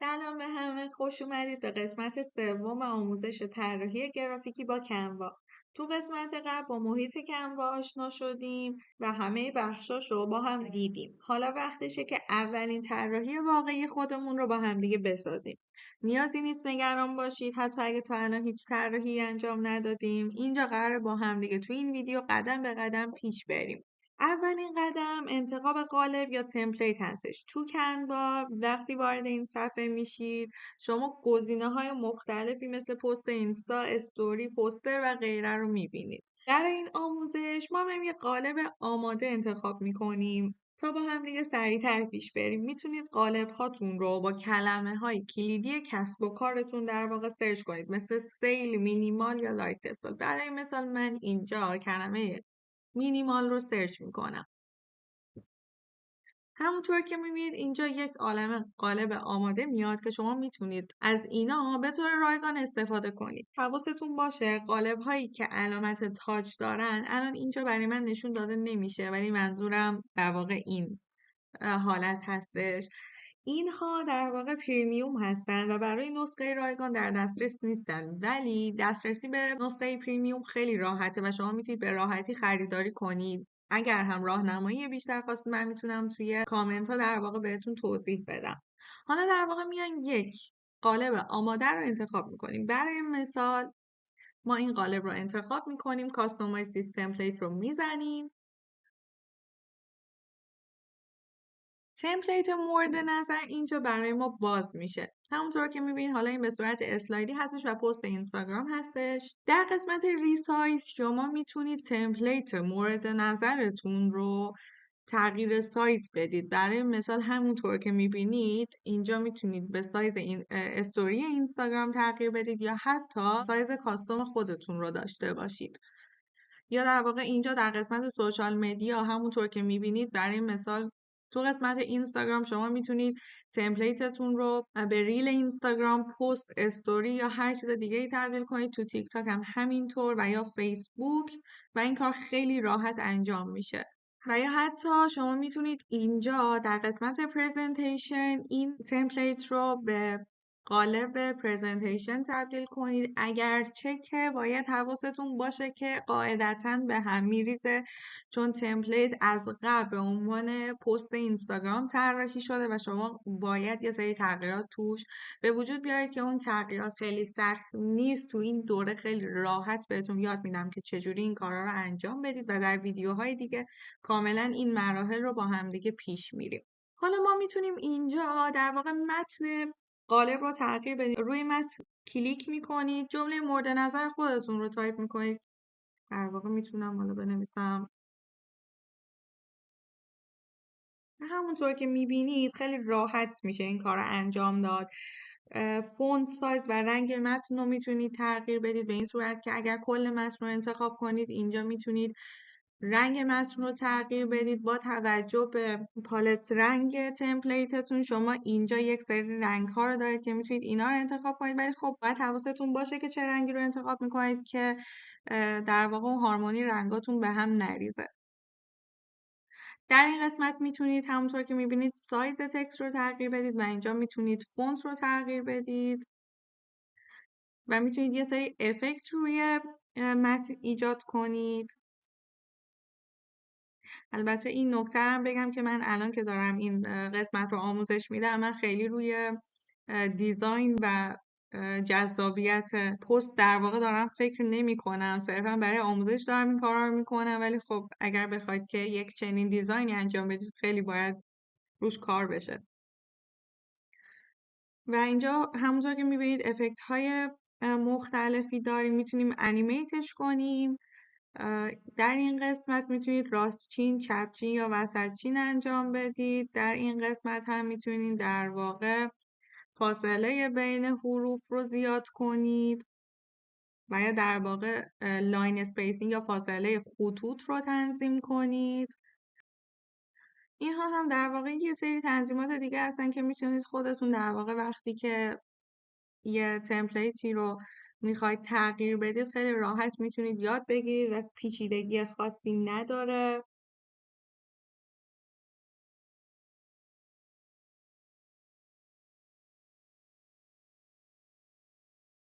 سلام به همه، خوش اومدید به قسمت سوم آموزش طراحی گرافیکی با کنوا. تو قسمت قبل با محیط کنوا آشنا شدیم و همه بخشاش رو با هم دیدیم. حالا وقتشه که اولین طراحی واقعی خودمون رو با هم دیگه بسازیم. نیازی نیست نگران باشید، حتی اگه تا الان هیچ طراحی انجام ندادیم. اینجا قراره با هم دیگه تو این ویدیو قدم به قدم پیش بریم. اولین قدم انتخاب قالب یا تمپلیت هستش. تو کنوا وقتی وارد این صفحه میشید شما گزینه‌های مختلفی مثل پست اینستا، استوری، پوستر و غیره رو میبینید. برای این آموزش ما هم یه قالب آماده انتخاب میکنیم تا با هم دیگه سریعتر پیش بریم. میتونید قالب هاتون رو با کلمه های کلیدی کسب و کارتون در واقع سرچ کنید، مثل سیل، مینیمال یا لایف استایل. برای مثال من اینجا کلمه مینیمال رو سرچ میکنم. همونطور که میبینید اینجا یک عالمه قالب آماده میاد که شما میتونید از اینا به طور رایگان استفاده کنید. حواستون باشه قالب هایی که علامت تاج دارن الان اینجا برای من نشون داده نمیشه، ولی منظورم در واقع این حالت هستش. اینها در واقع پریمیوم هستن و برای نسخه رایگان در دسترس نیستن، ولی دسترسی به نسخه پریمیوم خیلی راحته و شما میتونید به راحتی خریداری کنید. اگر هم راهنمایی بیشتر خواستید من میتونم توی کامنت ها در واقع بهتون توضیح بدم. حالا در واقع میایم یک قالب آماده رو انتخاب میکنیم. برای مثال ما این قالب رو انتخاب میکنیم، کاستومایز دیس تمپلیت رو میزنیم. تمپلیت مورد نظر اینجا برای ما باز میشه. همونطور که میبینید حالا این به صورت اسلایدی هستش و پست اینستاگرام هستش. در قسمت ریسایز شما میتونید تمپلیت مورد نظرتون رو تغییر سایز بدید. برای مثال همونطور که میبینید اینجا میتونید به سایز این استوری اینستاگرام تغییر بدید یا حتی سایز کاستوم خودتون رو داشته باشید. یا در واقع اینجا در قسمت سوشال مدیا همونطور که میبینید برای مثال تو قسمت اینستاگرام شما میتونید تمپلیتتون رو به ریل اینستاگرام، پست، استوری یا هر چیز دیگه ای تبدیل کنید. تو تیک تاک هم همینطور و یا فیسبوک و این کار خیلی راحت انجام میشه. و یا حتی شما میتونید اینجا در قسمت پرزنتیشن این تمپلیت رو به قالب پرزنتیشن تبدیل کنید، اگرچه که باید حواستون باشه که قاعدتاً به هم میریزه، چون تمپلیت از قبل به عنوان پست اینستاگرام طراحی شده و شما باید یه سری تغییرات توش به وجود بیارید که اون تغییرات خیلی سخت نیست. تو این دوره خیلی راحت بهتون یاد میدم که چجوری این کارا رو انجام بدید و در ویدیوهای دیگه کاملا این مراحل رو با هم دیگه پیش میریم. حالا ما میتونیم اینجا در واقع متن قالب رو تغییر بدید. روی متن کلیک میکنید، جمله مورد نظر خودتون رو تایپ میکنید. در واقع میتونم حالا بنویسم همونطور که میبینید خیلی راحت میشه این کار رو انجام داد. فونت سایز و رنگ متن رو میتونید تغییر بدید به این صورت که اگر کل متن رو انتخاب کنید اینجا میتونید رنگ متن رو تغییر بدید. با توجه به پالت رنگ تمپلیتتون شما اینجا یک سری رنگ ها رو دارید که میتونید اینا رو انتخاب کنید، ولی خب باید حواستون باشه که چه رنگی رو انتخاب میکنید که در واقع اون هارمونی رنگاتون به هم نریزه. در این قسمت میتونید همونطور که میبینید سایز تکست رو تغییر بدید و اینجا میتونید فونت رو تغییر بدید و میتونید یه سری افکت روی متن ایجاد کنید. البته این نکته هم بگم که من الان که دارم این قسمت رو آموزش میدم من خیلی روی دیزاین و جذابیت پست در واقع دارم فکر نمی کنم، صرفا برای آموزش دارم این کارا رو میکنم، ولی خب اگر بخواید که یک چنین دیزاینی انجام بدید خیلی باید روش کار بشه. و اینجا همونطور که میبینید افکت های مختلفی داریم، میتونیم انیمیتش کنیم. در این قسمت میتونید راست چین، چپ چین یا وسط چین انجام بدید. در این قسمت هم میتونید در واقع فاصله بین حروف رو زیاد کنید و یا در واقع لاین اسپیسینگ یا فاصله خطوط رو تنظیم کنید. اینها هم در واقع یه سری تنظیمات دیگه هستن که میتونید خودتون در واقع وقتی که یه تمپلیتی رو میخواید تغییر بدید خیلی راحت میتونید یاد بگیرید و پیچیدگی خاصی نداره.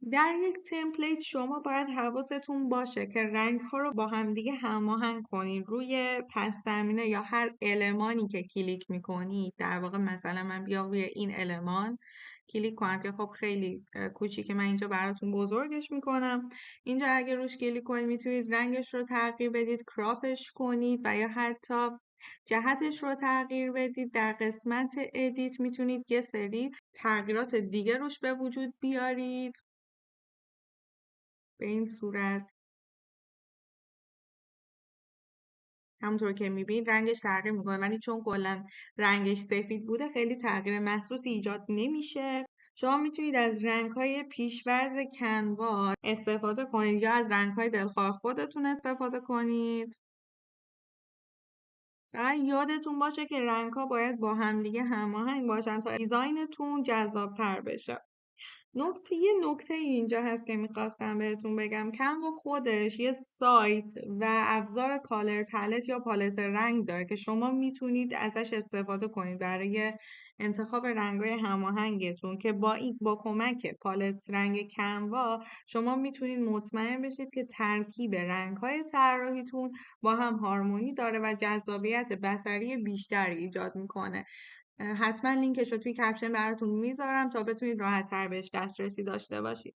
در یک تمپلیت شما باید حواستون باشه که رنگ‌ها رو با همدیگه هماهنگ کنید. روی پس زمینه یا هر المانی که کلیک می‌کنید، در واقع مثلا من بیام روی این المان کلیک کنم که خب خیلی کوچیکه، من اینجا براتون بزرگش می‌کنم. اینجا اگه روش کلیک کنید میتونید رنگش رو تغییر بدید، کراپش کنید و یا حتی جهتش رو تغییر بدید. در قسمت ادیت میتونید یه سری تغییرات دیگه روش به وجود بیارید. به این صورت همونطور که میبینید رنگش تغییر میکنه، ولی چون کلا رنگش سفید بوده خیلی تغییر محسوسی ایجاد نمیشه. شما میتونید از رنگ‌های پیش‌ورز کنوا استفاده کنید یا از رنگ‌های دلخواه خودتون استفاده کنید. فقط یادتون باشه که رنگ‌ها باید با همدیگه هماهنگ باشن تا دیزاینتون جذاب‌تر بشه. یه نکته اینجا هست که میخواستم بهتون بگم. کنوا خودش یه سایت و ابزار کالر پلت یا پالت رنگ داره که شما میتونید ازش استفاده کنید برای انتخاب رنگ‌های هماهنگتون، که با کمک پالت رنگ کنوا شما میتونید مطمئن بشید که ترکیب رنگ‌های طراحیتون با هم هارمونی داره و جذابیت بصری بیشتری ایجاد میکنه. حتما لینکش رو توی کپشن براتون میذارم تا بتونید راحت تر بهش دسترسی داشته باشید.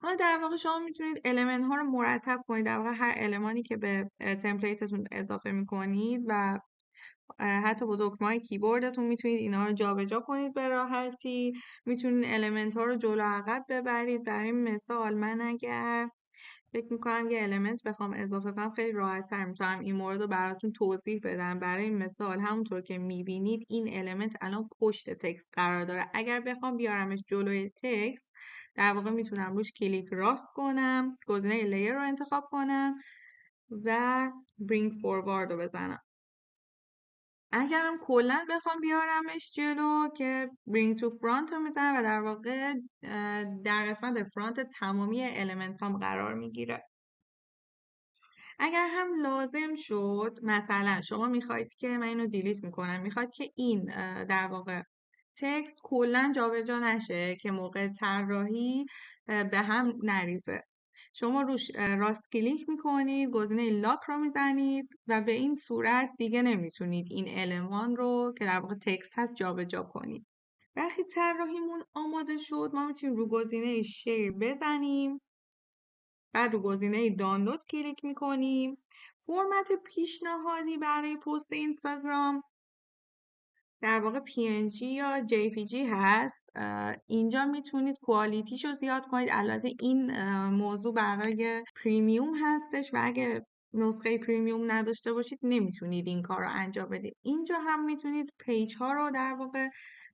حالا در واقع شما میتونید المنت ها رو مرتب کنید. در واقع هر المانی که به تمپلیتتون اضافه میکنید و حتی با دکمه کیبوردتون میتونید اینا رو جابجا کنید به راحتی. میتونید المنت ها رو جلو عقب ببرید. برای مثال من اگر فکر میکنم یه المنت بخوام اضافه کنم خیلی راحت تر میتونم این مورد رو براتون توضیح بدم. برای مثال همونطور که میبینید این المنت الان پشت تکست قرار داره. اگر بخوام بیارمش جلوی تکست، در واقع میتونم روش کلیک راست کنم، گزینه لیر رو انتخاب کنم و bring forward رو بزنم. اگرم کلا بخوام بیارمش جلو که bring to front رو میزنم و در واقع در قسمت فرانت تمامی المنت هم قرار میگیره. اگر هم لازم شد، مثلا شما میخواید که من اینو دیلیت میکنم، میخواید که این در واقع تکست کلا جابجا نشه که موقع طراحی به هم نریزه، شما روش راست کلیک میکنید، گزینه لاک رو میزنید و به این صورت دیگه نمیتونید این المان رو که در واقع تکست هست جابجا کنید. وقتی طراحیمون آماده شد ما میتونیم رو گزینه شیر بزنیم، بعد رو گزینه دانلود کلیک میکنیم. فرمت پیشنهادی برای پست اینستاگرام در واقع PNG یا JPG هست. اینجا میتونید کوالیتیش رو زیاد کنید. البته این موضوع برای پریمیوم هستش و اگه نسخه پریمیوم نداشته باشید نمیتونید این کار رو انجام بدید. اینجا هم میتونید پیج ها رو در واقع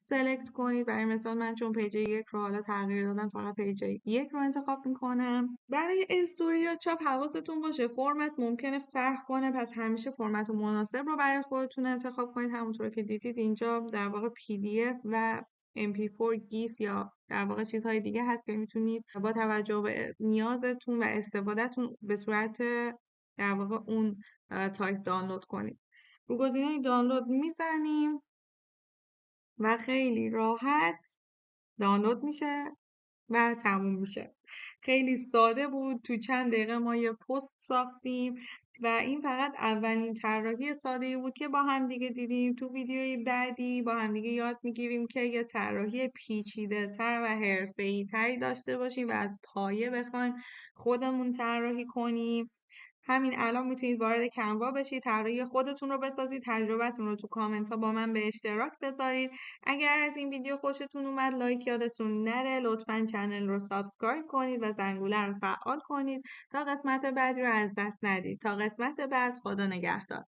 سلکت کنید. برای مثال من چون پیج 1 رو حالا تغییر دادم فقط پیج 1 رو انتخاب میکنم. برای استوری یا چاپ حواستون باشه فرمت ممکنه فرق کنه، پس همیشه فرمت مناسب رو برای خودتون انتخاب کنید. همونطور که دیدید اینجا در واقع PDF و MP4 گیف یا در واقع چیزهای دیگه هست که میتونید با توجه به نیازتون و استفادهتون به صورت در واقع اون تایپ دانلود کنید. رو گزینه دانلود میزنیم و خیلی راحت دانلود میشه و تموم میشه. خیلی ساده بود، تو چند دقیقه ما یه پست ساختیم و این فقط اولین طراحی ساده‌ای بود که با هم دیگه دیدیم. تو ویدیوی بعدی با هم دیگه یاد میگیریم که یه طراحی پیچیده تر و حرفه‌ای تری داشته باشیم و از پایه بخوایم خودمون طراحی کنیم. همین الان میتونید وارد کنوا بشید، طراحی خودتون رو بسازید، تجربتون رو تو کامنت ها با من به اشتراک بذارید. اگر از این ویدیو خوشتون اومد لایک یادتون نره، لطفاً چنل رو سابسکرایب کنید و زنگوله رو فعال کنید تا قسمت بعدی رو از دست ندید. تا قسمت بعد، خدا نگهدار.